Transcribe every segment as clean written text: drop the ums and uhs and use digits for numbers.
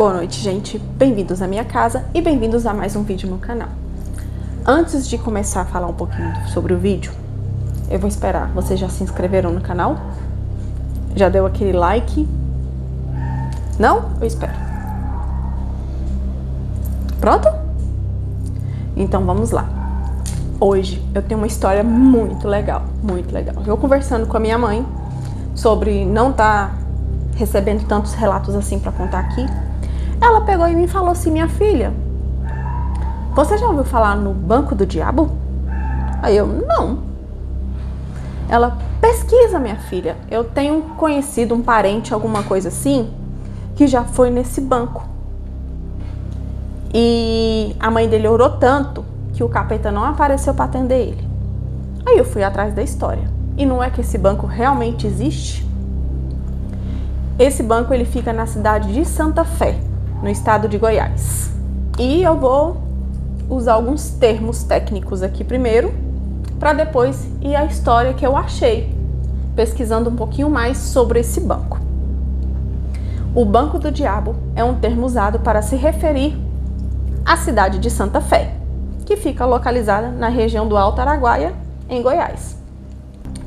Boa noite, gente. Bem-vindos à minha casa e bem-vindos a mais um vídeo no canal. Antes de começar a falar um pouquinho sobre o vídeo, eu vou esperar. Vocês já se inscreveram no canal? Já deu aquele like? Não? Eu espero. Pronto? Então vamos lá. Hoje eu tenho uma história muito legal, muito legal. Eu conversando com a minha mãe sobre não estar recebendo tantos relatos assim pra contar aqui. Ela pegou e me falou assim: minha filha, você já ouviu falar no Banco do Diabo? Aí eu, não. Ela, pesquisa, minha filha. Eu tenho conhecido um parente, alguma coisa assim, que já foi nesse banco. E a mãe dele orou tanto que o capeta não apareceu para atender ele. Aí eu fui atrás da história. E não é que esse banco realmente existe? Esse banco ele fica na cidade de Santa Fé, no estado de Goiás. E eu vou usar alguns termos técnicos aqui primeiro, para depois ir à história que eu achei, pesquisando um pouquinho mais sobre esse banco. O Banco do Diabo é um termo usado para se referir à cidade de Santa Fé, que fica localizada na região do Alto Araguaia, em Goiás.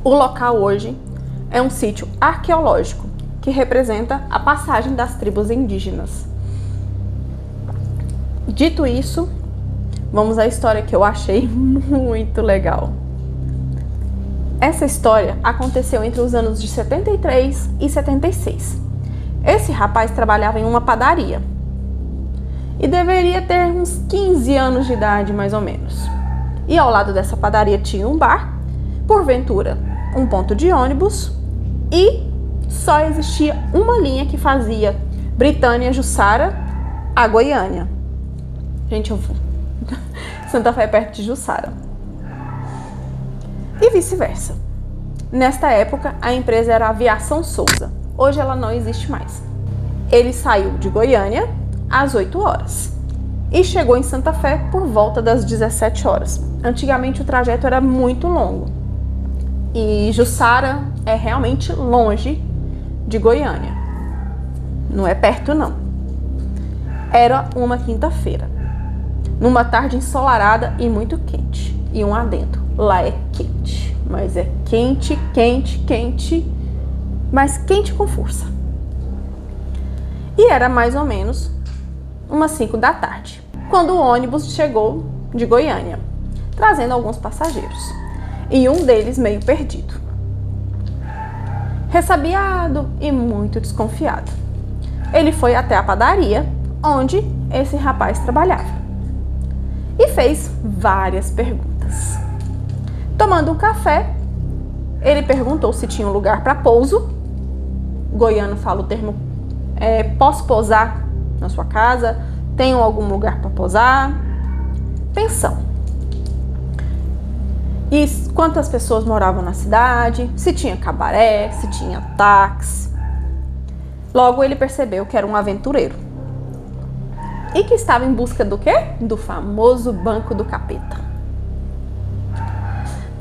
O local hoje é um sítio arqueológico que representa a passagem das tribos indígenas. Dito isso, vamos à história que eu achei muito legal. Essa história aconteceu entre os anos de 73 e 76. Esse rapaz trabalhava em uma padaria e deveria ter uns 15 anos de idade, mais ou menos. E ao lado dessa padaria tinha um bar, porventura um ponto de ônibus, e só existia uma linha que fazia Britânia-Jussara a Goiânia. Gente, eu vou. Santa Fé é perto de Jussara. E vice-versa. Nesta época, a empresa era a Aviação Souza. Hoje ela não existe mais. Ele saiu de Goiânia às 8 horas e chegou em Santa Fé por volta das 17 horas. Antigamente o trajeto era muito longo. E Jussara é realmente longe de Goiânia. Não é perto, não. Era uma quinta-feira, numa tarde ensolarada e muito quente. E um adendo, lá é quente, mas é quente, quente, quente, mas quente com força. E era mais ou menos umas 5 da tarde, quando o ônibus chegou de Goiânia, trazendo alguns passageiros, e um deles meio perdido, ressabiado e muito desconfiado. Ele foi até a padaria onde esse rapaz trabalhava e fez várias perguntas. Tomando um café, ele perguntou se tinha um lugar para pouso. O goiano fala o termo posso pousar na sua casa? Tenho algum lugar para pousar? Pensão. E quantas pessoas moravam na cidade? Se tinha cabaré, se tinha táxi. Logo ele percebeu que era um aventureiro e que estava em busca do quê? Do famoso Banco do Capeta.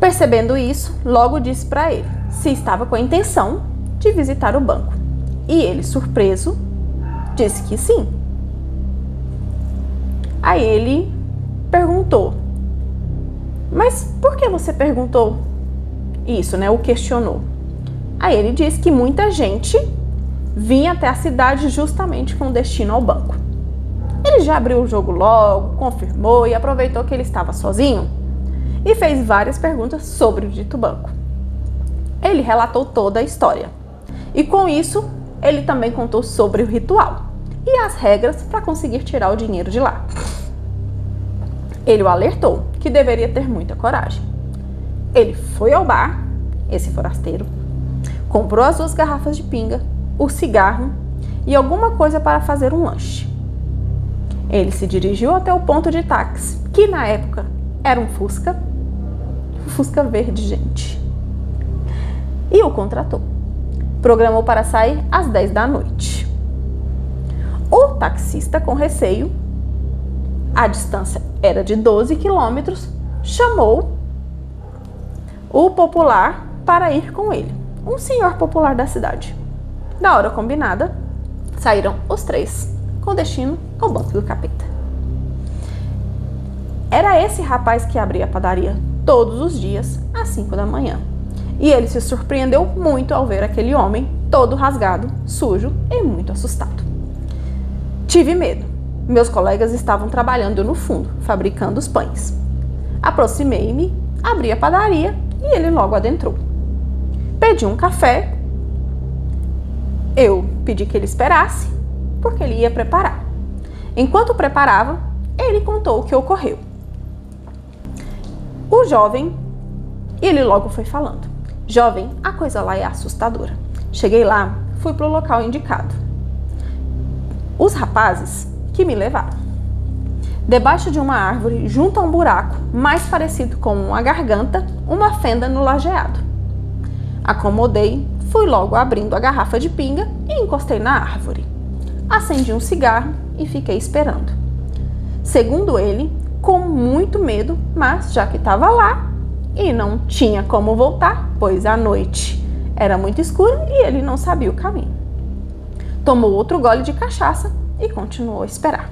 Percebendo isso, logo disse para ele se estava com a intenção de visitar o banco. E ele, surpreso, disse que sim. Aí ele perguntou: mas por que você perguntou isso, né? O questionou. Aí ele disse que muita gente vinha até a cidade justamente com destino ao banco. Ele já abriu o jogo logo, confirmou e aproveitou que ele estava sozinho e fez várias perguntas sobre o dito banco. Ele relatou toda a história e com isso ele também contou sobre o ritual e as regras para conseguir tirar o dinheiro de lá. Ele o alertou que deveria ter muita coragem. Ele foi ao bar, esse forasteiro, comprou as 2 garrafas de pinga, o cigarro e alguma coisa para fazer um lanche. Ele se dirigiu até o ponto de táxi, que na época era um Fusca verde, gente, e o contratou. Programou para sair às 10 da noite. O taxista, com receio, a distância era de 12 quilômetros, chamou o popular para ir com ele, um senhor popular da cidade. Na hora combinada, saíram os 3 com destino ao banco do capeta. Era esse rapaz que abria a padaria todos os dias às 5 da manhã. E ele se surpreendeu muito ao ver aquele homem todo rasgado, sujo e muito assustado. Tive medo. Meus colegas estavam trabalhando no fundo, fabricando os pães. Aproximei-me, abri a padaria e ele logo adentrou. Pedi um café. Eu pedi que ele esperasse, porque ele ia preparar. Enquanto preparava, ele contou o que ocorreu. O jovem, ele logo foi falando. Jovem, a coisa lá é assustadora. Cheguei lá, fui para o local indicado. Os rapazes que me levaram. Debaixo de uma árvore, junto a um buraco, mais parecido com uma garganta, uma fenda no lajeado. Acomodei, fui logo abrindo a garrafa de pinga e encostei na árvore. Acendi um cigarro e fiquei esperando. Segundo ele, com muito medo, mas já que estava lá e não tinha como voltar, pois a noite era muito escura e ele não sabia o caminho. Tomou outro gole de cachaça e continuou a esperar.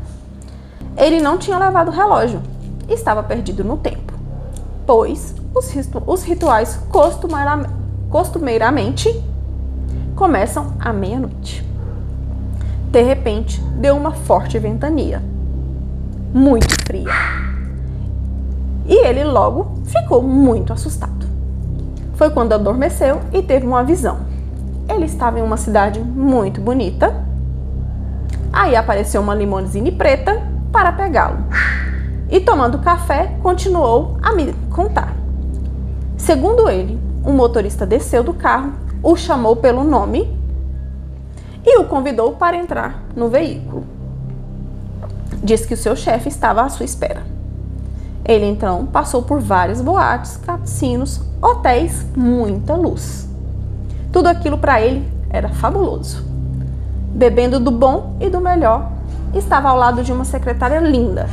Ele não tinha levado o relógio, estava perdido no tempo, pois os rituais costumeiramente começam à meia-noite. De repente, deu uma forte ventania, muito fria, e ele logo ficou muito assustado. Foi quando adormeceu e teve uma visão. Ele estava em uma cidade muito bonita. Aí apareceu uma limousine preta para pegá-lo. E tomando café, continuou a me contar. Segundo ele, um motorista desceu do carro, o chamou pelo nome e o convidou para entrar no veículo. Diz que o seu chefe estava à sua espera. Ele então passou por várias boates, cassinos, hotéis, muita luz. Tudo aquilo para ele era fabuloso. Bebendo do bom e do melhor, estava ao lado de uma secretária linda,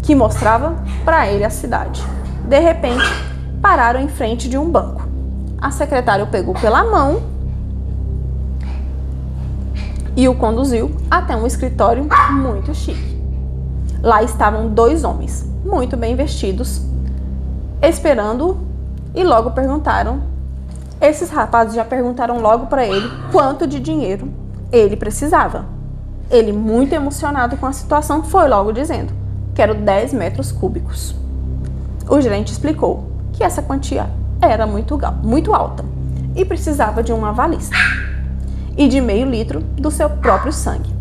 que mostrava para ele a cidade. De repente, pararam em frente de um banco. A secretária o pegou pela mão e o conduziu até um escritório muito chique. Lá estavam 2 homens, muito bem vestidos, esperando, e logo perguntaram. Esses rapazes já perguntaram logo para ele quanto de dinheiro ele precisava. Ele, muito emocionado com a situação, foi logo dizendo: quero 10 metros cúbicos. O gerente explicou que essa quantia era muito alta e precisava de um avalista e de meio litro do seu próprio sangue,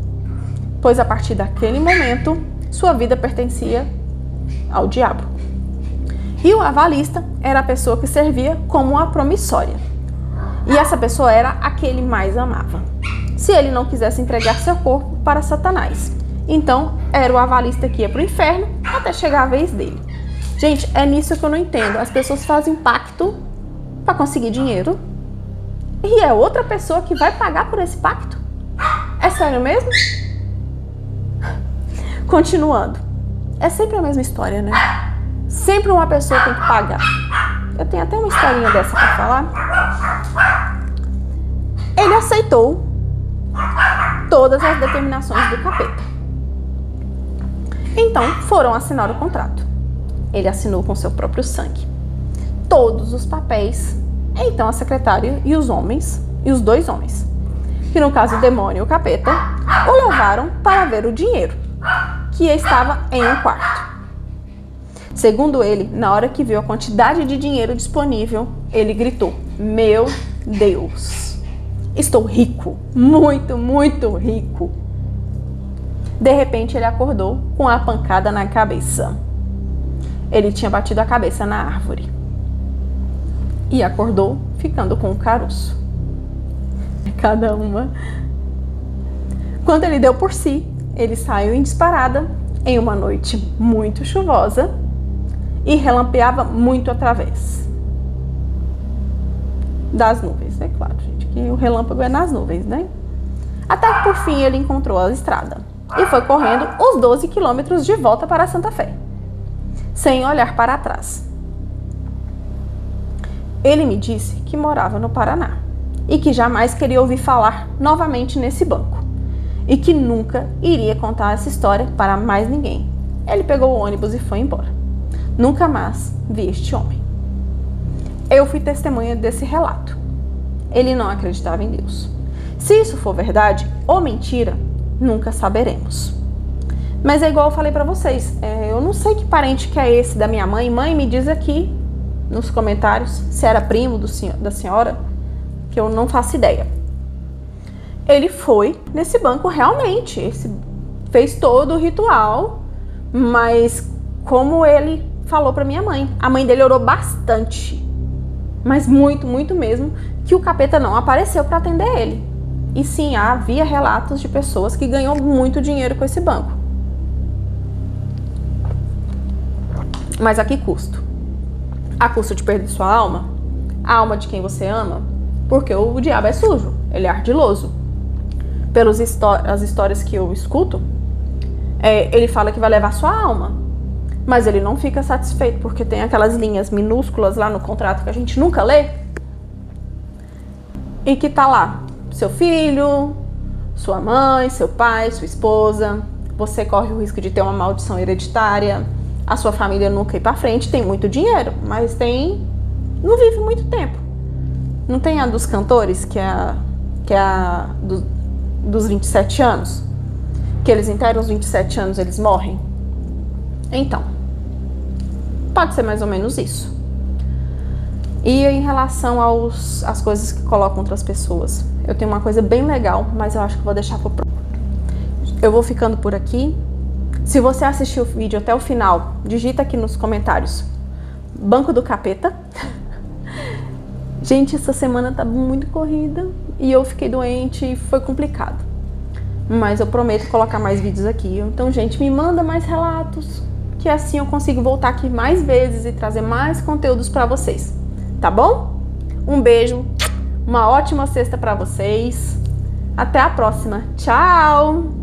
pois a partir daquele momento sua vida pertencia ao diabo. E o avalista era a pessoa que servia como uma promissória. E essa pessoa era a que ele mais amava, se ele não quisesse entregar seu corpo para Satanás. Então, era o avalista que ia para o inferno até chegar a vez dele. Gente, é nisso que eu não entendo. As pessoas fazem pacto para conseguir dinheiro e é outra pessoa que vai pagar por esse pacto? É sério mesmo? Continuando. É sempre a mesma história, né? Sempre uma pessoa tem que pagar. Eu tenho até uma historinha dessa para falar. Ele aceitou todas as determinações do capeta. Então, foram assinar o contrato. Ele assinou com seu próprio sangue todos os papéis. Então, a secretária e os homens, e os 2 homens, que no caso o demônio e o capeta, o levaram para ver o dinheiro, que estava em um quarto. Segundo ele, na hora que viu a quantidade de dinheiro disponível, ele gritou: meu Deus, estou rico, muito, muito rico. De repente, ele acordou com a pancada na cabeça. Ele tinha batido a cabeça na árvore e acordou ficando com o caroço. Cada uma. Quando ele deu por si, ele saiu em disparada em uma noite muito chuvosa e relampeava muito através das nuvens. É claro, gente, que o relâmpago é nas nuvens, né? Até que por fim ele encontrou a estrada e foi correndo os 12 quilômetros de volta para Santa Fé, sem olhar para trás. Ele me disse que morava no Paraná e que jamais queria ouvir falar novamente nesse banco. e que nunca iria contar essa história para mais ninguém. Ele pegou o ônibus e foi embora. Nunca mais vi este homem. Eu fui testemunha desse relato. Ele não acreditava em Deus. Se isso for verdade ou mentira, nunca saberemos. Mas é igual eu falei pra vocês, eu não sei que parente que é esse da minha mãe. Mãe, me diz aqui nos comentários se era primo da senhora, que eu não faço ideia. Ele foi nesse banco realmente, fez todo o ritual, mas como ele falou pra minha mãe, a mãe dele orou bastante, mas muito, muito mesmo, que o capeta não apareceu para atender ele. E sim, havia relatos de pessoas que ganhou muito dinheiro com esse banco. Mas a que custo? A custo de perder sua alma? A alma de quem você ama? Porque o diabo é sujo, ele é ardiloso. Pelas as histórias que eu escuto, ele fala que vai levar sua alma. Mas ele não fica satisfeito, porque tem aquelas linhas minúsculas lá no contrato que a gente nunca lê. E que tá lá, seu filho, sua mãe, seu pai, sua esposa. Você corre o risco de ter uma maldição hereditária. A sua família nunca ir pra frente. Tem muito dinheiro, mas não vive muito tempo. Não tem a dos cantores, que é a dos 27 anos? Que eles interam os 27 anos, eles morrem? Então, pode ser mais ou menos isso. E em relação às coisas que colocam outras pessoas, eu tenho uma coisa bem legal, mas eu acho que vou deixar pro próximo. Eu vou ficando por aqui. Se você assistiu o vídeo até o final, digita aqui nos comentários Banco do Capeta. Gente, essa semana tá muito corrida e eu fiquei doente e foi complicado. Mas eu prometo colocar mais vídeos aqui. Então, gente, me manda mais relatos, que assim eu consigo voltar aqui mais vezes e trazer mais conteúdos pra vocês. Tá bom? Um beijo, uma ótima sexta pra vocês. Até a próxima. Tchau!